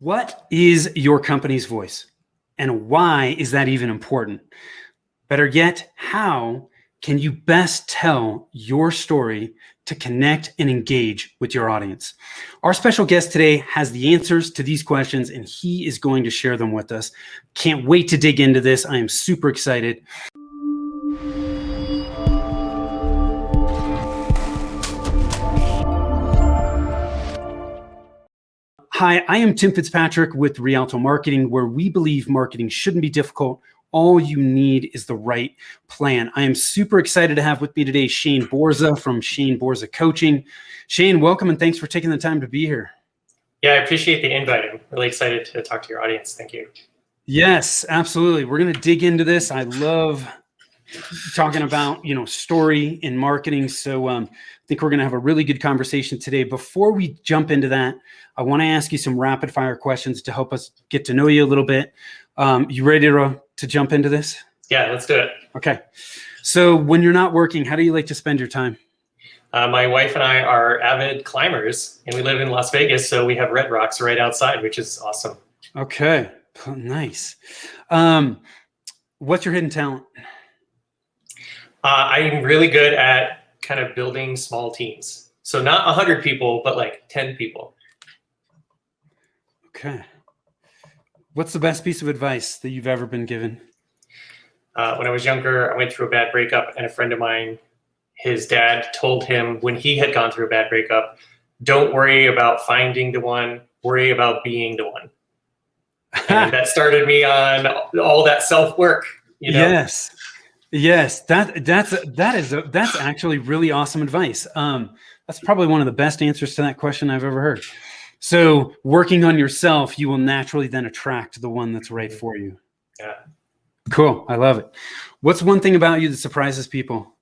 What is your company's voice? And why is that even important? Better yet, how can you best tell your story to connect and engage with your audience? Our special guest today has the answers to these questions, and he is going to share them with us. Can't wait to dig into this. I am super excited. Hi, I am Tim Fitzpatrick with Rialto Marketing, where we believe marketing shouldn't be difficult. All you need is the right plan. I am super excited to have with me today Shane Borza from Shane Borza Coaching. Shane, welcome and thanks for taking the time to be here. Yeah, I appreciate the invite. I'm really excited to talk to your audience. Thank you. Yes, absolutely. We're going to dig into this. I love talking about, story in marketing. So I think we're going to have a really good conversation today. Before we jump into that, I want to ask you some rapid fire questions to help us get to know you a little bit. You ready to jump into this? Yeah, let's do it. Okay. So when you're not working, how do you like to spend your time? My wife and I are avid climbers, and we live in Las Vegas, so we have red rocks right outside, which is awesome. Okay, nice. What's your hidden talent? I'm really good at kind of building small teams. So not 100 people, but like 10 people. Okay. What's the best piece of advice that you've ever been given? When I was younger, I went through a bad breakup, and a friend of mine, his dad told him when he had gone through a bad breakup, don't worry about finding the one, worry about being the one. And that started me on all that self-work. Yes, that's actually really awesome advice. That's probably one of the best answers to that question I've ever heard. So working on yourself, you will naturally then attract the one that's right for you. Yeah. Cool. I love it. What's one thing about you that surprises people?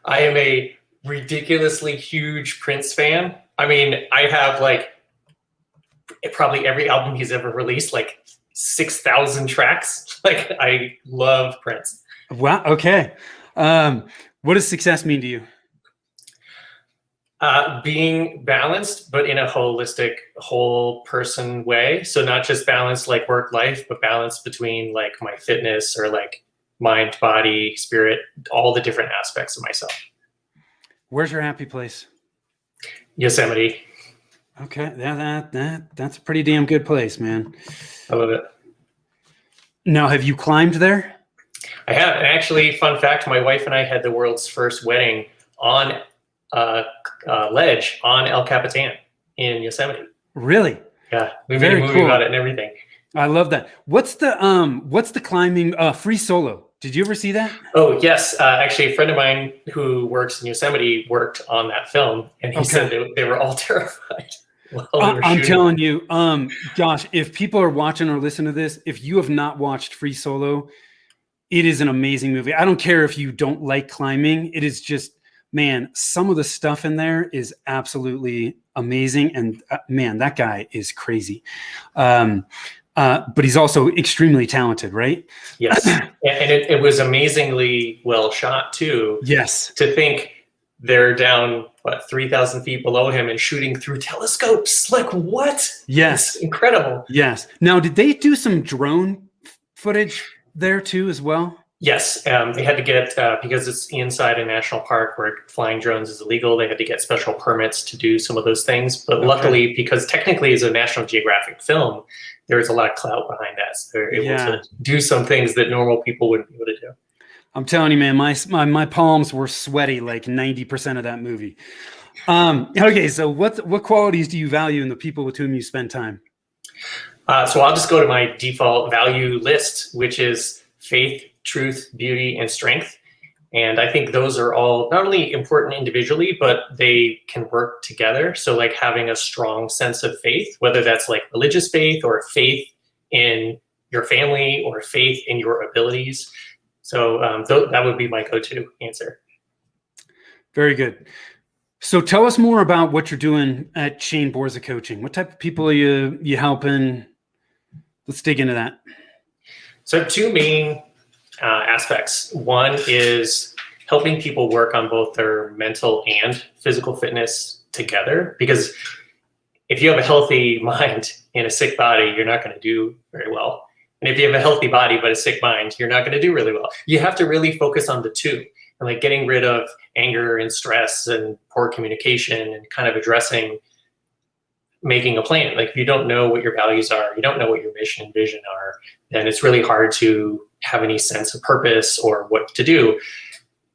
I am a ridiculously huge Prince fan. I mean, I have like probably every album he's ever released, like 6,000 tracks. Like, I love Prince. Wow. Okay. What does success mean to you? Being balanced, but in a holistic, whole person way. So not just balanced like work life, but balance between like my fitness or like mind, body, spirit, all the different aspects of myself. Where's your happy place? Yosemite. Okay. That's a pretty damn good place, man. I love it. Now, have you climbed there? I have. And actually, fun fact, my wife and I had the world's first wedding on ledge on El Capitan in Yosemite. Really? Yeah, we made a movie about it and everything. I love that. What's the climbing free solo? Did you ever see that? Oh yes, actually, a friend of mine who works in Yosemite worked on that film, and he said they were all terrified. I'm telling you, Josh, if people are watching or listening to this, if you have not watched Free Solo, it is an amazing movie. I don't care if you don't like climbing. It is just, man, some of the stuff in there is absolutely amazing. And man, that guy is crazy. But he's also extremely talented, right? Yes. And it was amazingly well shot too. Yes. To think they're down, 3,000 feet below him and shooting through telescopes. Like, what? Yes. It's incredible. Yes. Now, did they do some drone footage there too as well? Yes, they had to get, because it's inside a national park where flying drones is illegal, they had to get special permits to do some of those things. But luckily, because technically it's a National Geographic film, there's a lot of clout behind that. So they're able to do some things that normal people wouldn't be able to do. I'm telling you, man, my palms were sweaty like 90% of that movie. Okay, so what qualities do you value in the people with whom you spend time? So I'll just go to my default value list, which is faith, truth, beauty, and strength. And I think those are all not only important individually, but they can work together. So like having a strong sense of faith, whether that's like religious faith or faith in your family or faith in your abilities. So that would be my go-to answer. Very good. So tell us more about what you're doing at Shane Borza Coaching. What type of people are you helping? Let's dig into that. So two main aspects. One is helping people work on both their mental and physical fitness together, because if you have a healthy mind and a sick body, you're not going to do very well. And if you have a healthy body but a sick mind, you're not going to do really well. You have to really focus on the two, and like getting rid of anger and stress and poor communication, and kind of addressing making a plan. Like if you don't know what your values are, you don't know what your mission and vision are, then it's really hard to have any sense of purpose or what to do.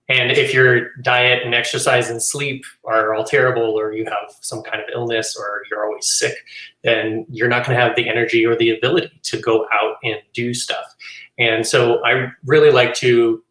And if your diet and exercise and sleep are all terrible, or you have some kind of illness, or you're always sick, then you're not going to have the energy or the ability to go out and do stuff. And so I really like to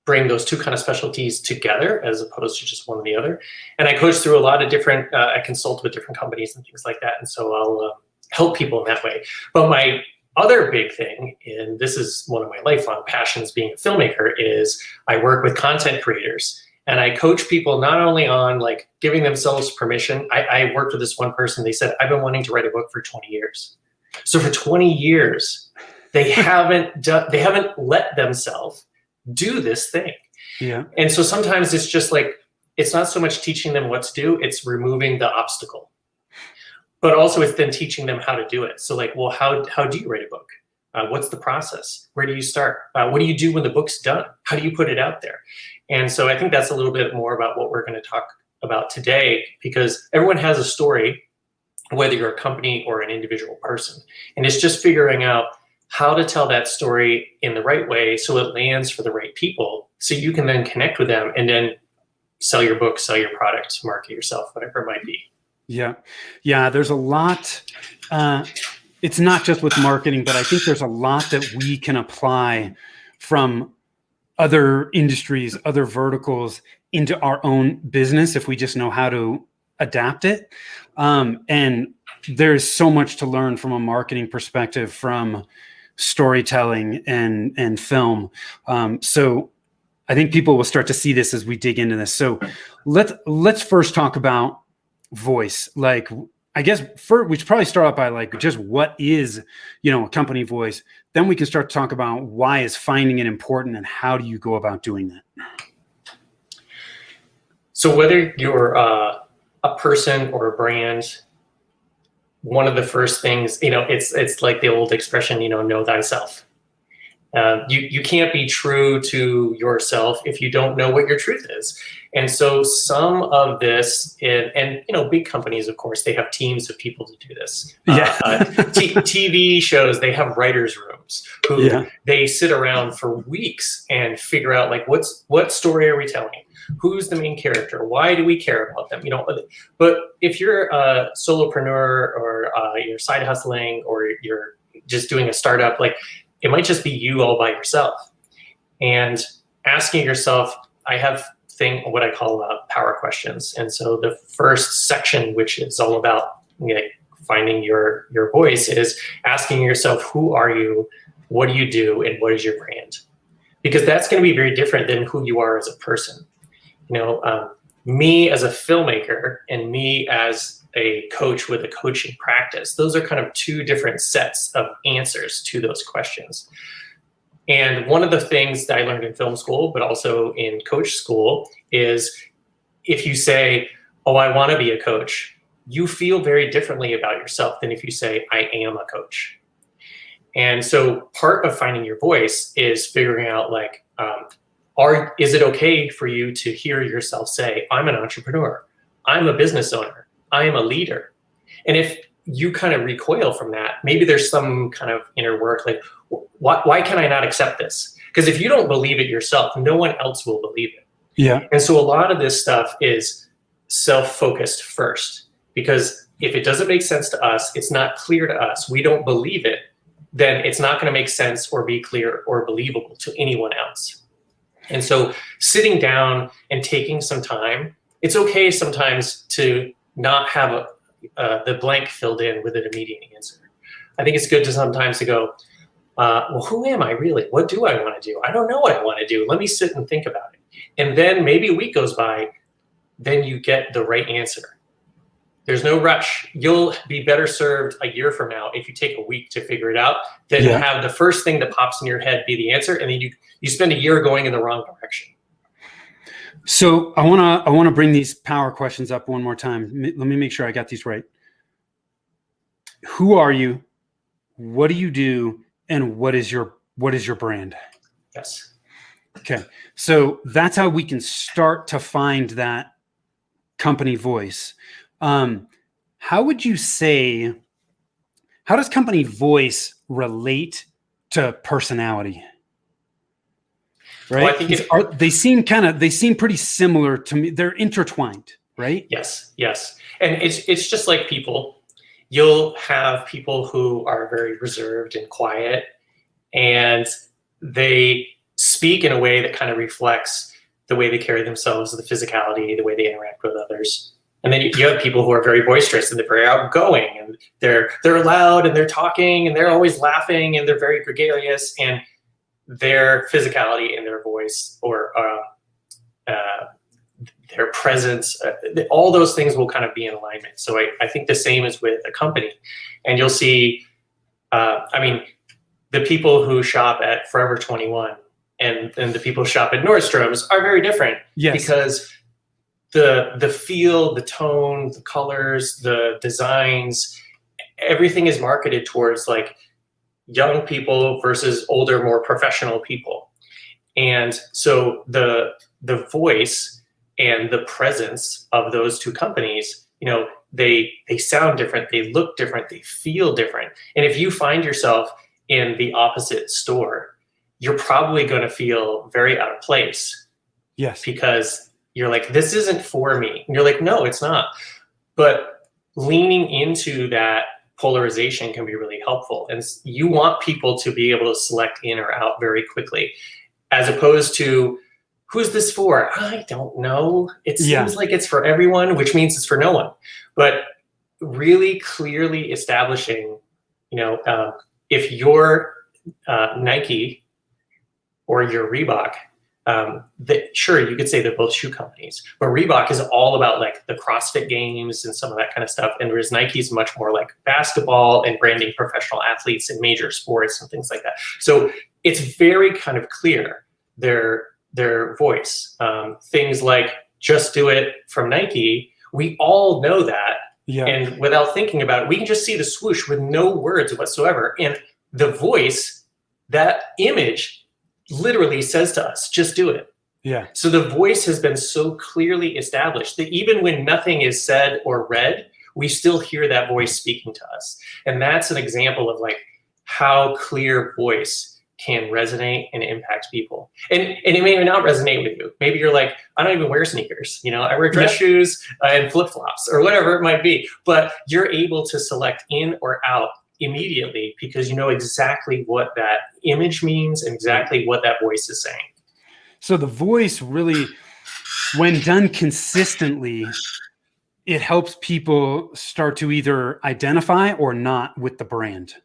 bring those two kind of specialties together as opposed to just one or the other. And I coach through a lot of different, I consult with different companies and things like that. And so I'll help people in that way. But my other big thing, and this is one of my lifelong passions being a filmmaker, is I work with content creators, and I coach people not only on like giving themselves permission. I worked with this one person. They said, I've been wanting to write a book for 20 years. So for 20 years, they haven't let themselves do this thing. Yeah. And so sometimes it's just like, it's not so much teaching them what to do, it's removing the obstacle. But also it's then teaching them how to do it. So like, well, how do you write a book? What's the process? Where do you start? What do you do when the book's done? How do you put it out there? And so I think that's a little bit more about what we're going to talk about today, because everyone has a story, whether you're a company or an individual person. And it's just figuring out how to tell that story in the right way so it lands for the right people, so you can then connect with them and then sell your book, sell your product, market yourself, whatever it might be. Yeah. Yeah. There's a lot. It's not just with marketing, but I think there's a lot that we can apply from other industries, other verticals into our own business if we just know how to adapt it. And there's so much to learn from a marketing perspective, from storytelling and film. So I think people will start to see this as we dig into this. So let's first talk about voice. Like, I guess first we should probably start out by like just what is, a company voice. Then we can start to talk about why is finding it important and how do you go about doing that. So whether you're a person or a brand, one of the first things, it's like the old expression, know thyself. You can't be true to yourself if you don't know what your truth is. And so some of this, and big companies, of course, they have teams of people to do this. Yeah. TV shows, they have writers' rooms who they sit around for weeks and figure out like, what story are we telling? Who's the main character? Why do we care about them? But if you're a solopreneur, or you're side hustling, or you're just doing a startup, like it might just be you all by yourself. And asking yourself, I have what I call power questions. And so the first section, which is all about finding your voice, is asking yourself, who are you? What do you do? And what is your brand? Because that's going to be very different than who you are as a person. Me as a filmmaker and me as a coach with a coaching practice, those are kind of two different sets of answers to those questions. And one of the things that I learned in film school, but also in coach school, is if you say, oh, I want to be a coach, you feel very differently about yourself than if you say, I am a coach. And so part of finding your voice is figuring out like, is it okay for you to hear yourself say, I'm an entrepreneur, I'm a business owner, I am a leader? And if you kind of recoil from that, maybe there's some kind of inner work, like, why can I not accept this? Because if you don't believe it yourself, no one else will believe it. Yeah. And so a lot of this stuff is self-focused first, because if it doesn't make sense to us, it's not clear to us, we don't believe it, then it's not going to make sense or be clear or believable to anyone else. And so sitting down and taking some time, it's okay sometimes to not have the blank filled in with an immediate answer. I think it's good to sometimes to go, well, who am I really? What do I want to do? I don't know what I want to do. Let me sit and think about it. And then maybe a week goes by, then you get the right answer. There's no rush. You'll be better served a year from now if you take a week to figure it out than have the first thing that pops in your head be the answer, and then you spend a year going in the wrong direction. So I want to bring these power questions up one more time. Let me make sure I got these right. who are you? What do you do? And what is your brand? Yes. Okay. So that's how we can start to find that company voice. How would you say, how does company voice relate to personality? Right? Well, I think they seem pretty similar to me. They're intertwined, right? Yes. And it's just like people. You'll have people who are very reserved and quiet, and they speak in a way that kind of reflects the way they carry themselves, the physicality, the way they interact with others. And then you have people who are very boisterous and they're very outgoing, and they're loud and they're talking and they're always laughing and they're very gregarious, and their physicality and their voice or their presence, all those things will kind of be in alignment. So I think the same is with a company. And you'll see, the people who shop at Forever 21 and the people who shop at Nordstrom's are very different. Yes. Because the feel, the tone, the colors, the designs, everything is marketed towards like young people versus older, more professional people. And so the voice and the presence of those two companies, they sound different, they look different, they feel different. And if you find yourself in the opposite store, you're probably going to feel very out of place. Yes. Because you're like, this isn't for me. And you're like, no, it's not. But leaning into that polarization can be really helpful. And you want people to be able to select in or out very quickly, as opposed to, who's this for? I don't know. It seems like it's for everyone, which means it's for no one. But really clearly establishing, if you're Nike or you're Reebok, sure, you could say they're both shoe companies, but Reebok is all about like the CrossFit games and some of that kind of stuff. And whereas Nike's much more like basketball and branding professional athletes in major sports and things like that. So it's very kind of clear their voice. Things like Just Do It from Nike, we all know that. Yeah. And without thinking about it, we can just see the swoosh with no words whatsoever. And the voice, that image literally says to us, just do it. Yeah. So the voice has been so clearly established that even when nothing is said or read, we still hear that voice speaking to us. And that's an example of like how clear voice can resonate and impact people. And it may not resonate with you. Maybe you're like, I don't even wear sneakers. I wear dress shoes and flip-flops or whatever it might be. But you're able to select in or out immediately because you know exactly what that image means and exactly what that voice is saying. So the voice really, when done consistently, it helps people start to either identify or not with the brand,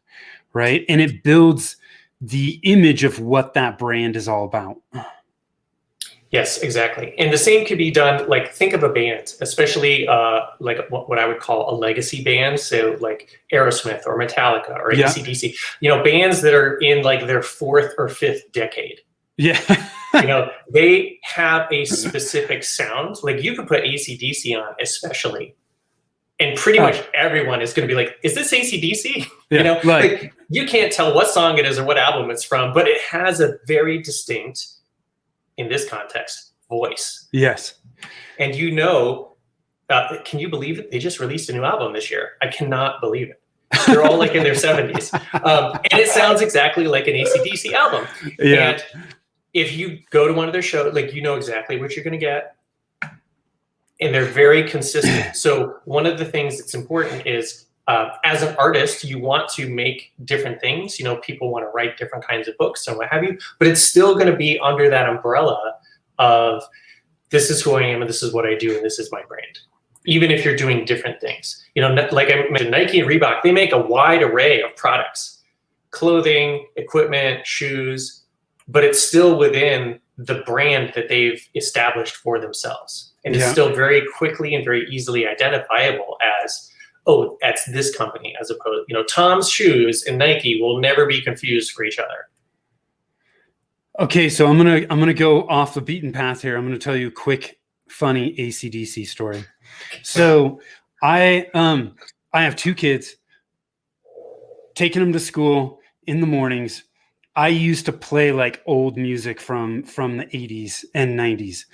right? And it builds the image of what that brand is all about. Yes, exactly. And the same could be done, like think of a band, especially like what I would call a legacy band. So like Aerosmith or Metallica or AC/DC, bands that are in like their fourth or fifth decade. Yeah. They have a specific sound. Like you could put AC/DC on, especially, and pretty much everyone is going to be like, is this AC/DC? Yeah, like you can't tell what song it is or what album it's from, but it has a very distinct, in this context, voice. Yes. And can you believe it? They just released a new album this year. I cannot believe it. They're all like in their 70s. And it sounds exactly like an AC/DC album. Yeah. And if you go to one of their shows, like you know exactly what you're going to get. And they're very consistent. So one of the things that's important is, as an artist, you want to make different things. People want to write different kinds of books and what have you, but it's still going to be under that umbrella of this is who I am and this is what I do and this is my brand. Even if you're doing different things, like I mentioned, Nike and Reebok, they make a wide array of products, clothing, equipment, shoes, but it's still within the brand that they've established for themselves. And it's still very quickly and very easily identifiable as, oh, that's this company, as opposed, Tom's shoes and Nike will never be confused for each other. Okay, so I'm gonna go off the beaten path here. I'm gonna tell you a quick, funny AC/DC story. So I have two kids. taking them to school in the mornings, I used to play like old music from the 80s and 90s,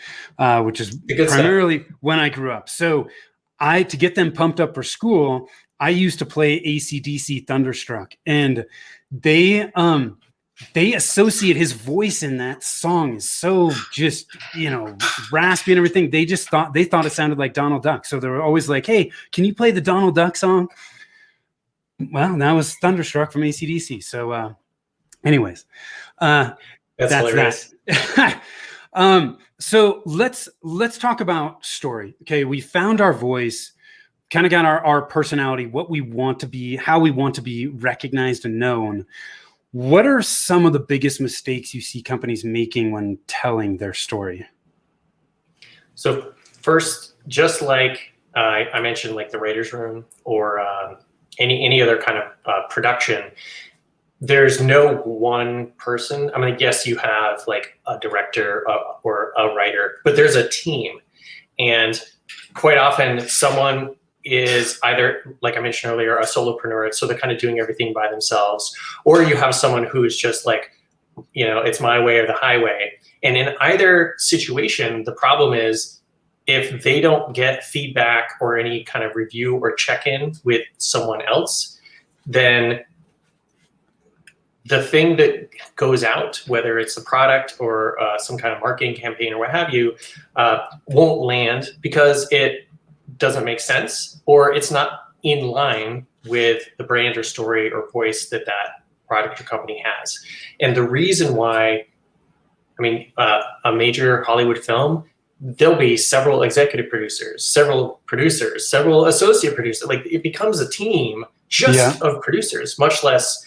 which is primarily when I grew up. So to get them pumped up for school, I used to play AC/DC Thunderstruck, and they associate his voice in that song is so just, raspy and everything. They thought it sounded like Donald Duck. So they were always like, hey, can you play the Donald Duck song? Well, that was Thunderstruck from AC/DC. So, anyways, that's hilarious. That. So let's talk about story. Okay. We found our voice, kind of got our personality, what we want to be, how we want to be recognized and known. What are some of the biggest mistakes you see companies making when telling their story? So first, just like I mentioned, like the writer's room or any other kind of production, there's no one person. I'm going to guess you have like a director or a writer, but there's a team. And quite often someone is either, like I mentioned earlier, a solopreneur, so they're kind of doing everything by themselves, or you have someone who's just like, it's my way or the highway. And in either situation, the problem is if they don't get feedback or any kind of review or check-in with someone else, then the thing that goes out, whether it's a product or some kind of marketing campaign or what have you, won't land because it doesn't make sense, or it's not in line with the brand or story or voice that product or company has. And the reason why, a major Hollywood film, there'll be several executive producers, several associate producers. Like, it becomes a team just of producers, much less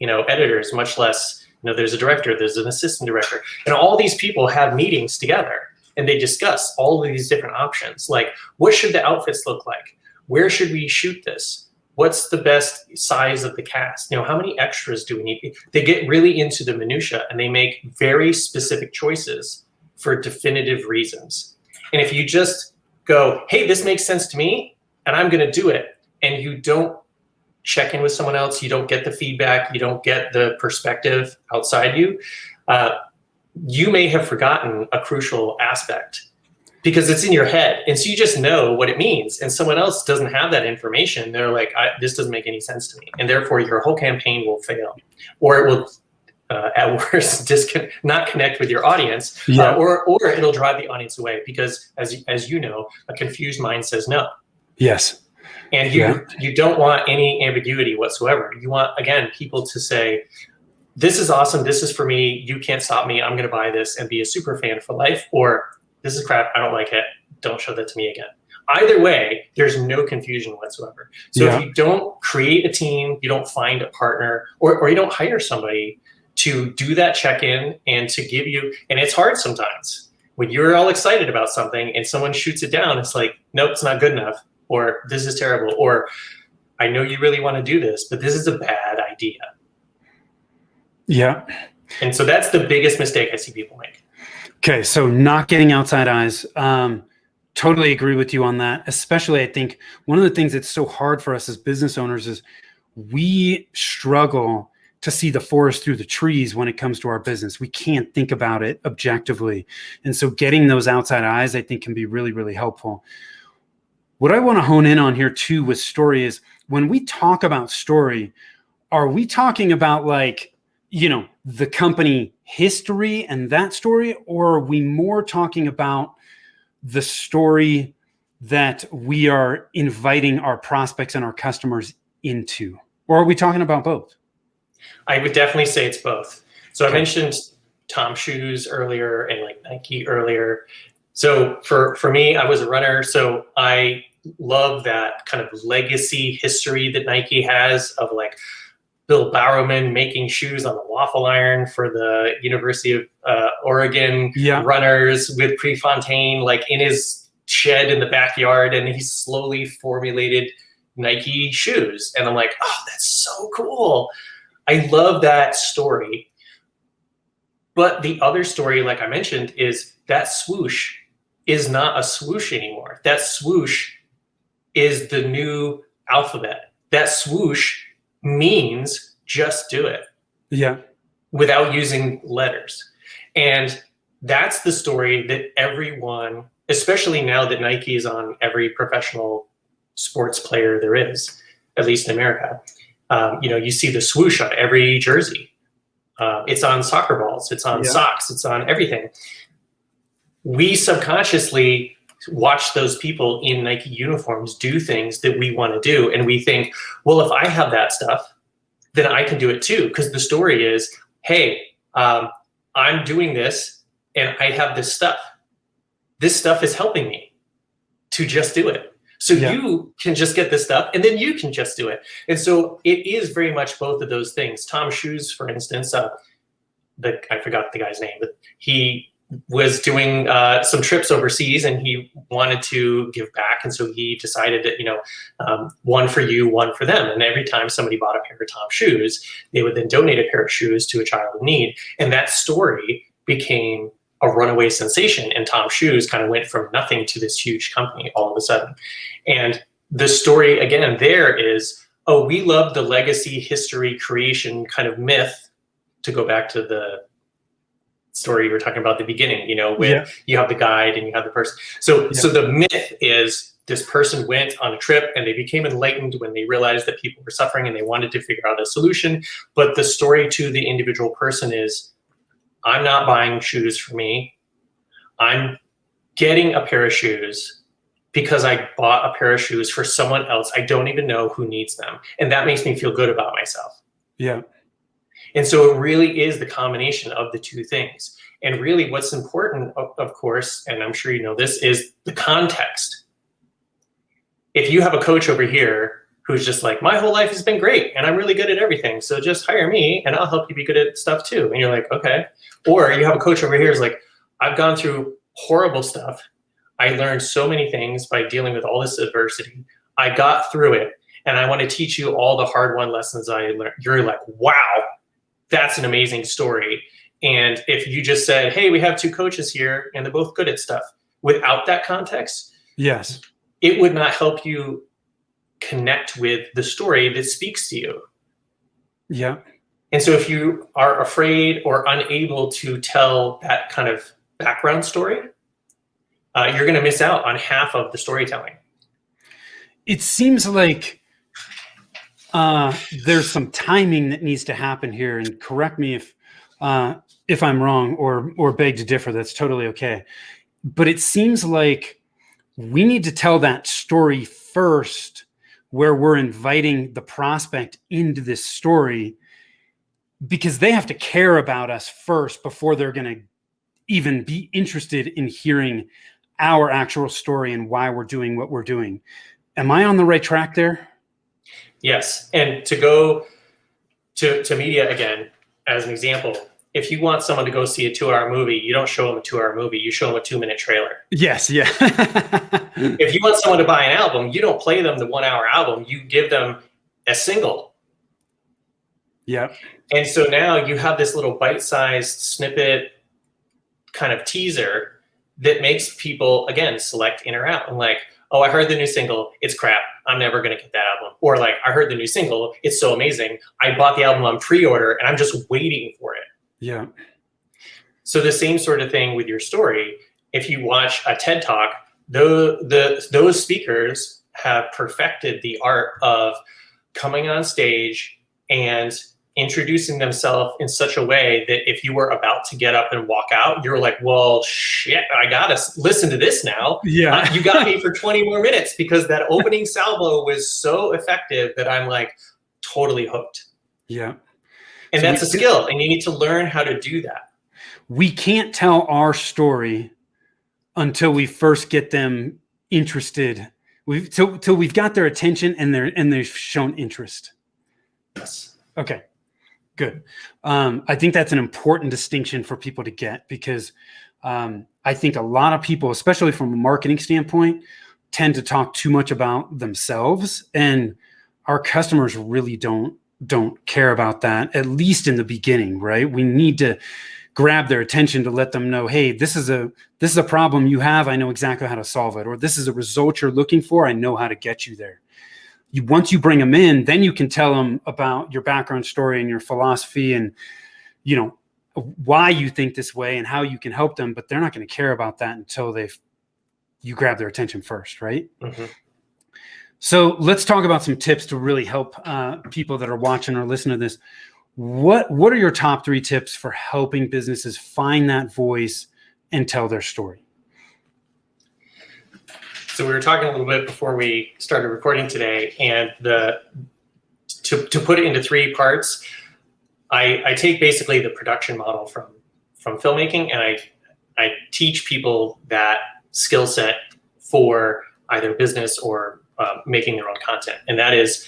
editors, much less, there's a director, there's an assistant director, and all these people have meetings together and they discuss all of these different options. Like, what should the outfits look like? Where should we shoot this? What's the best size of the cast? How many extras do we need? They get really into the minutia and they make very specific choices for definitive reasons. And if you just go, hey, this makes sense to me and I'm going to do it, and you don't check in with someone else, you don't get the feedback, you don't get the perspective outside you, you may have forgotten a crucial aspect because it's in your head. And so you just know what it means, and someone else doesn't have that information. They're like, this doesn't make any sense to me. And therefore your whole campaign will fail, or it will, at worst, not connect with your audience, or it'll drive the audience away because, as you know, a confused mind says no. Yes. And you don't want any ambiguity whatsoever. You want, again, people to say, this is awesome, this is for me, you can't stop me, I'm going to buy this and be a super fan for life, or this is crap, I don't like it, don't show that to me again. Either way, there's no confusion whatsoever. So if you don't create a team, you don't find a partner, or you don't hire somebody to do that check-in and to give you, and it's hard sometimes. When you're all excited about something and someone shoots it down, it's like, nope, it's not good enough. Or this is terrible, or I know you really want to do this, but this is a bad idea. Yeah. And so that's the biggest mistake I see people make. Okay. So not getting outside eyes. Totally agree with you on that. Especially, I think one of the things that's so hard for us as business owners is we struggle to see the forest through the trees when it comes to our business. We can't think about it objectively. And so getting those outside eyes, I think, can be really, really helpful. What I want to hone in on here too with story is, when we talk about story, are we talking about like, the company history and that story, or are we more talking about the story that we are inviting our prospects and our customers into? Or are we talking about both? I would definitely say it's both. So I mentioned Tom shoes earlier and like Nike earlier. So for me, I was a runner, so I love that kind of legacy history that Nike has of like Bill Bowerman making shoes on the waffle iron for the University of Oregon runners with Prefontaine, like in his shed in the backyard, and he slowly formulated Nike shoes. And I'm like, oh, that's so cool. I love that story. But the other story, like I mentioned, is that swoosh is not a swoosh anymore. That swoosh is the new alphabet. That swoosh means just do it. Yeah. Without using letters. And that's the story that everyone, especially now that Nike is on every professional sports player there is, at least in America. You see the swoosh on every jersey. It's on soccer balls, it's on socks, it's on everything. We subconsciously watch those people in Nike uniforms do things that we want to do. And we think, well, if I have that stuff, then I can do it too. Because the story is, hey, I'm doing this and I have this stuff. This stuff is helping me to just do it. So you can just get this stuff and then you can just do it. And so it is very much both of those things. Tom Shoes, for instance, I forgot the guy's name, but he was doing some trips overseas and he wanted to give back. And so he decided that, one for you, one for them. And every time somebody bought a pair of Tom Shoes, they would then donate a pair of shoes to a child in need. And that story became a runaway sensation. And Tom Shoes kind of went from nothing to this huge company all of a sudden. And the story, again, there is, we love the legacy, history, creation kind of myth, to go back to the story you were talking about at the beginning, when you have the guide and you have the person. So the myth is this person went on a trip and they became enlightened when they realized that people were suffering and they wanted to figure out a solution. But the story to the individual person is, I'm not buying shoes for me. I'm getting a pair of shoes because I bought a pair of shoes for someone else I don't even know who needs them. And that makes me feel good about myself. Yeah. And so it really is the combination of the two things. And really what's important, of course, and I'm sure you know this, is the context. If you have a coach over here who's just like, my whole life has been great and I'm really good at everything, so just hire me and I'll help you be good at stuff too. And you're like, okay. Or you have a coach over here who's like, I've gone through horrible stuff. I learned so many things by dealing with all this adversity. I got through it and I want to teach you all the hard-won lessons I learned. You're like, wow, that's an amazing story. And if you just said, hey, we have two coaches here and they're both good at stuff, without that context, yes, it would not help you connect with the story that speaks to you. Yeah. And so if you are afraid or unable to tell that kind of background story, you're going to miss out on half of the storytelling. It seems like there's some timing that needs to happen here, and correct me if I'm wrong or beg to differ. That's totally okay. But it seems like we need to tell that story first, where we're inviting the prospect into this story, because they have to care about us first before they're going to even be interested in hearing our actual story and why we're doing what we're doing. Am I on the right track there? Yes. And to go to media again, as an example, if you want someone to go see a 2-hour movie, you don't show them a 2-hour movie, you show them a 2-minute trailer. Yes. Yeah. If you want someone to buy an album, you don't play them the 1-hour album, you give them a single. Yeah. And so now you have this little bite-sized snippet kind of teaser that makes people, again, select in or out. And like, oh, I heard the new single, it's crap, I'm never going to get that album. Or like, I heard the new single, it's so amazing, I bought the album on pre-order and I'm just waiting for it. Yeah. So the same sort of thing with your story. If you watch a TED Talk, those speakers have perfected the art of coming on stage and introducing themselves in such a way that if you were about to get up and walk out, you're like, well, shit, I gotta listen to this now. Yeah. You got me for 20 more minutes, because that opening salvo was so effective that I'm like totally hooked. Yeah. And so that's a skill, and you need to learn how to do that. We can't tell our story until we first get them interested. Till we've got their attention and they've shown interest. Yes. Okay. Good. I think that's an important distinction for people to get, because I think a lot of people, especially from a marketing standpoint, tend to talk too much about themselves, and our customers really don't care about that, at least in the beginning, right? We need to grab their attention to let them know, hey, this is a problem you have, I know exactly how to solve it, or this is a result you're looking for, I know how to get you there. once you bring them in, then you can tell them about your background story and your philosophy and, you know, why you think this way and how you can help them, but they're not going to care about that until you grab their attention first, right? Mm-hmm. So let's talk about some tips to really help people that are watching or listening to this. What are your top 3 tips for helping businesses find that voice and tell their story? So we were talking a little bit before we started recording today, and to put it into 3 parts, I take basically the production model from filmmaking, and I teach people that skill set for either business or making their own content. And that is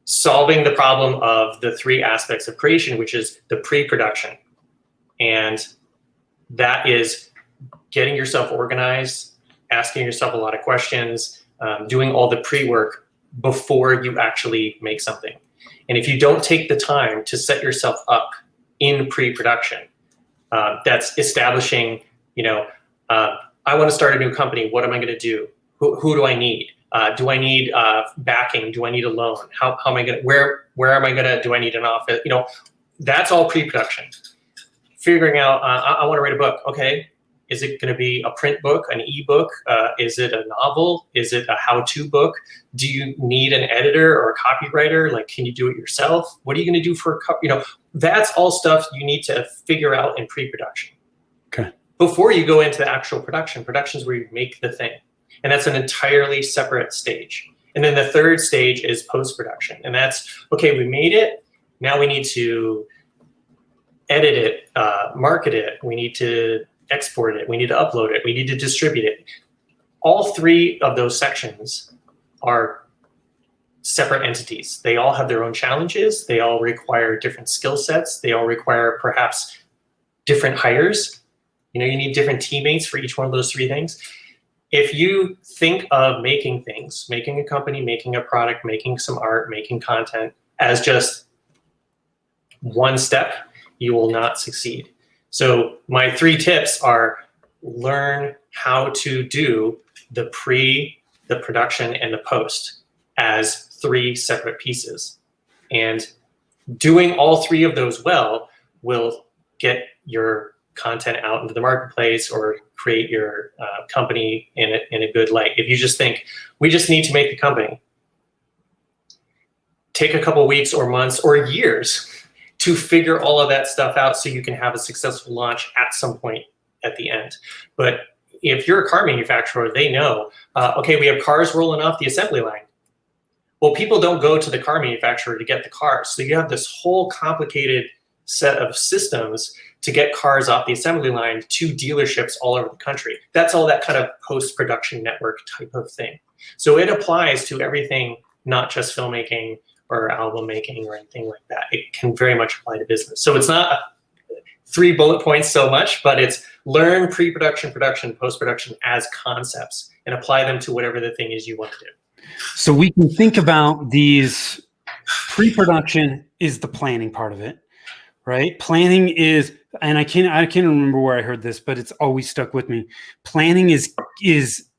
solving the problem of the 3 aspects of creation, which is the pre-production. And that is getting yourself organized, asking yourself a lot of questions, doing all the pre-work before you actually make something. And if you don't take the time to set yourself up in pre-production, that's establishing, I want to start a new company. What am I going to do? Who do I need? Do I need backing? Do I need a loan? How am I going to, where am I going to, do I need an office? That's all pre-production. Figuring out, I want to write a book. Okay. Is it going to be a print book, an ebook? Is it a novel? Is it a how-to book? Do you need an editor or a copywriter? Like, can you do it yourself? What are you going to do for that's all stuff you need to figure out in pre-production. Okay. Before you go into the actual production. Production is where you make the thing. And that's an entirely separate stage. And then the 3rd stage is post-production. And that's, okay, we made it. Now we need to edit it, market it. We need to export it. We need to upload it. We need to distribute it. All 3 of those sections are separate entities. They all have their own challenges. They all require different skill sets. They all require perhaps different hires. You need different teammates for each one of those 3 things. If you think of making things, making a company, making a product, making some art, making content as just one step, you will not succeed. So my 3 tips are: learn how to do the production, and the post as 3 separate pieces. And doing all 3 of those well will get your content out into the marketplace or create your company in a good light. If you just think, we just need to make the company, take a couple weeks or months or years to figure all of that stuff out so you can have a successful launch at some point at the end. But if you're a car manufacturer, they know, okay, we have cars rolling off the assembly line. Well, people don't go to the car manufacturer to get the cars. So you have this whole complicated set of systems to get cars off the assembly line to dealerships all over the country. That's all that kind of post-production network type of thing. So it applies to everything, not just filmmaking or album making or anything like that. It can very much apply to business. So it's not 3 bullet points so much, but it's learn pre-production, production, post-production as concepts and apply them to whatever the thing is you want to do. So we can think about these. Pre-production is the planning part of it, right? Planning is, and I can't remember where I heard this, but it's always stuck with me. Planning is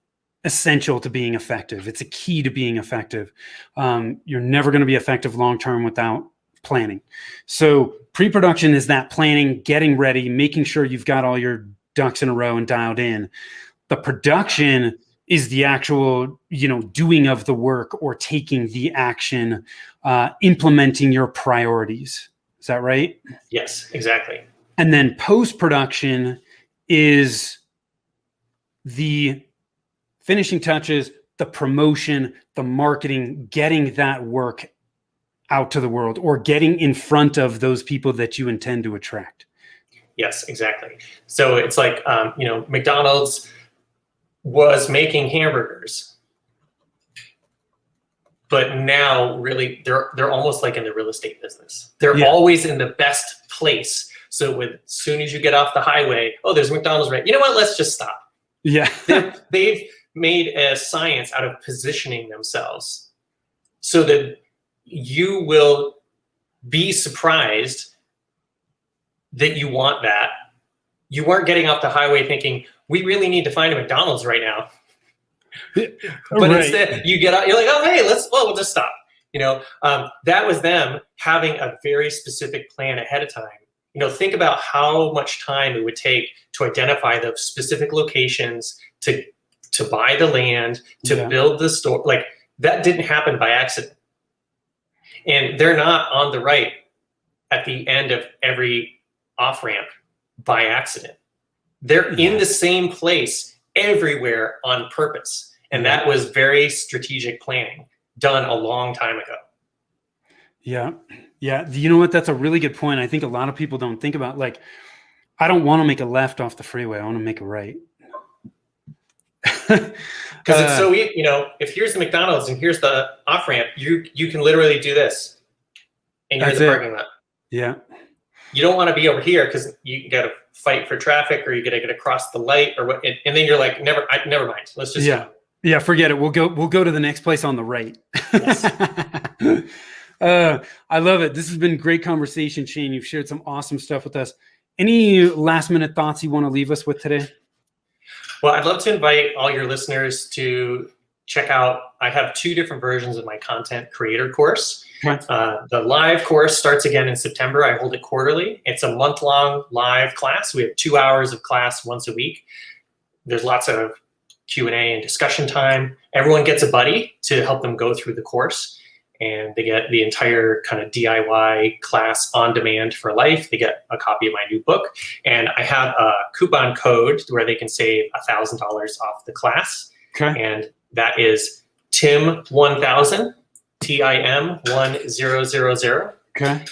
essential to being effective. It's a key to being effective. You're never going to be effective long-term without planning. So pre-production is that planning, getting ready, making sure you've got all your ducks in a row and dialed in. The production is the actual, doing of the work or taking the action, implementing your priorities. Is that right? Yes, exactly. And then post-production is the finishing touches, the promotion, the marketing, getting that work out to the world or getting in front of those people that you intend to attract. Yes, exactly. So it's like, McDonald's was making hamburgers, but now really they're almost like in the real estate business. They're always in the best place. So as soon as you get off the highway, oh, there's McDonald's, right? You know what? Let's just stop. Yeah. They've made a science out of positioning themselves so that you will be surprised that you want that. You weren't getting off the highway thinking, we really need to find a McDonald's right now. But instead you get out, you're like, oh, hey, we'll just stop. That was them having a very specific plan ahead of time. Think about how much time it would take to identify the specific locations, to buy the land, to build the store. Like, that didn't happen by accident. And they're not on the right at the end of every off-ramp by accident. They're in the same place everywhere on purpose. And that was very strategic planning done a long time ago. Yeah. Yeah. You know what? That's a really good point. I think a lot of people don't think about, like, I don't want to make a left off the freeway. I want to make a right. Because it's so easy, if here's the McDonald's and here's the off-ramp, you can literally do this and you're in the parking lot. Yeah. You don't want to be over here because you got to fight for traffic, or you got to get across the light, or what, and then you're like, never mind. Let's just go. Yeah, forget it. We'll go to the next place on the right. Yes. I love it. This has been great conversation, Shane. You've shared some awesome stuff with us. Any last minute thoughts you want to leave us with today? Well, I'd love to invite all your listeners to check out, I have 2 different versions of my content creator course. The live course starts again in September. I hold it quarterly. It's a month-long live class. We have 2 hours of class once a week. There's lots of Q&A and discussion time. Everyone gets a buddy to help them go through the course, and they get the entire kind of DIY class on demand for life. They get a copy of my new book, and I have a coupon code where they can save $1,000 off the class. Okay. And that is TIM1000, TIM1000. Okay.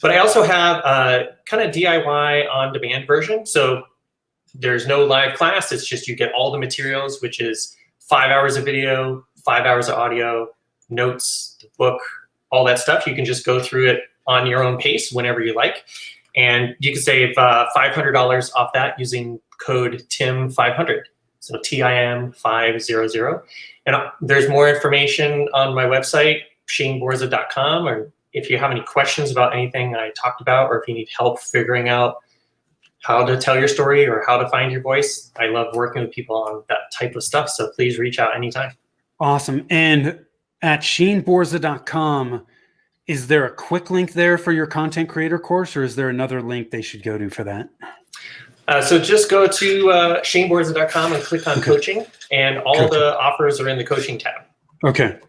But I also have a kind of DIY on demand version. So there's no live class. It's just you get all the materials, which is 5 hours of video, 5 hours of audio, notes, the book, all that stuff. You can just go through it on your own pace whenever you like. And you can save $500 off that using code TIM500. So TIM500. And there's more information on my website, shaneborza.com. Or if you have any questions about anything I talked about, or if you need help figuring out how to tell your story or how to find your voice, I love working with people on that type of stuff. So please reach out anytime. Awesome. And at shaneborza.com, is there a quick link there for your content creator course, or is there another link they should go to for that? So just go to shaneborza.com and click on coaching, and all the offers are in the coaching tab. Okay.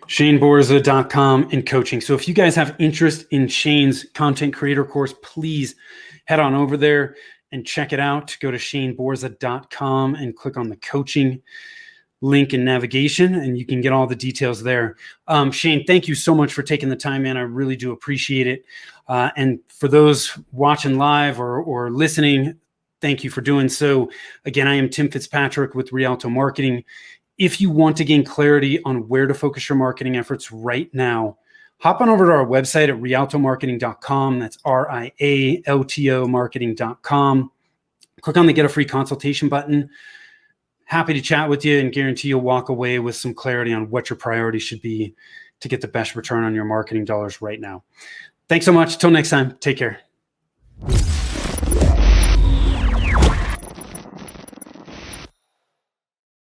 shaneborza.com and coaching. So if you guys have interest in Shane's content creator course, please head on over there and check it out. Go to shaneborza.com and click on the coaching link in navigation, and you can get all the details there. Shane, thank you so much for taking the time, man. I really do appreciate it. And for those watching live or listening, thank you for doing so. Again, I am Tim Fitzpatrick with Rialto Marketing. If you want to gain clarity on where to focus your marketing efforts right now, hop on over to our website at rialtomarketing.com. That's RIALTO marketing.com. Click on the Get a Free Consultation button. Happy to chat with you and guarantee you'll walk away with some clarity on what your priorities should be to get the best return on your marketing dollars right now. Thanks so much. Till next time, take care.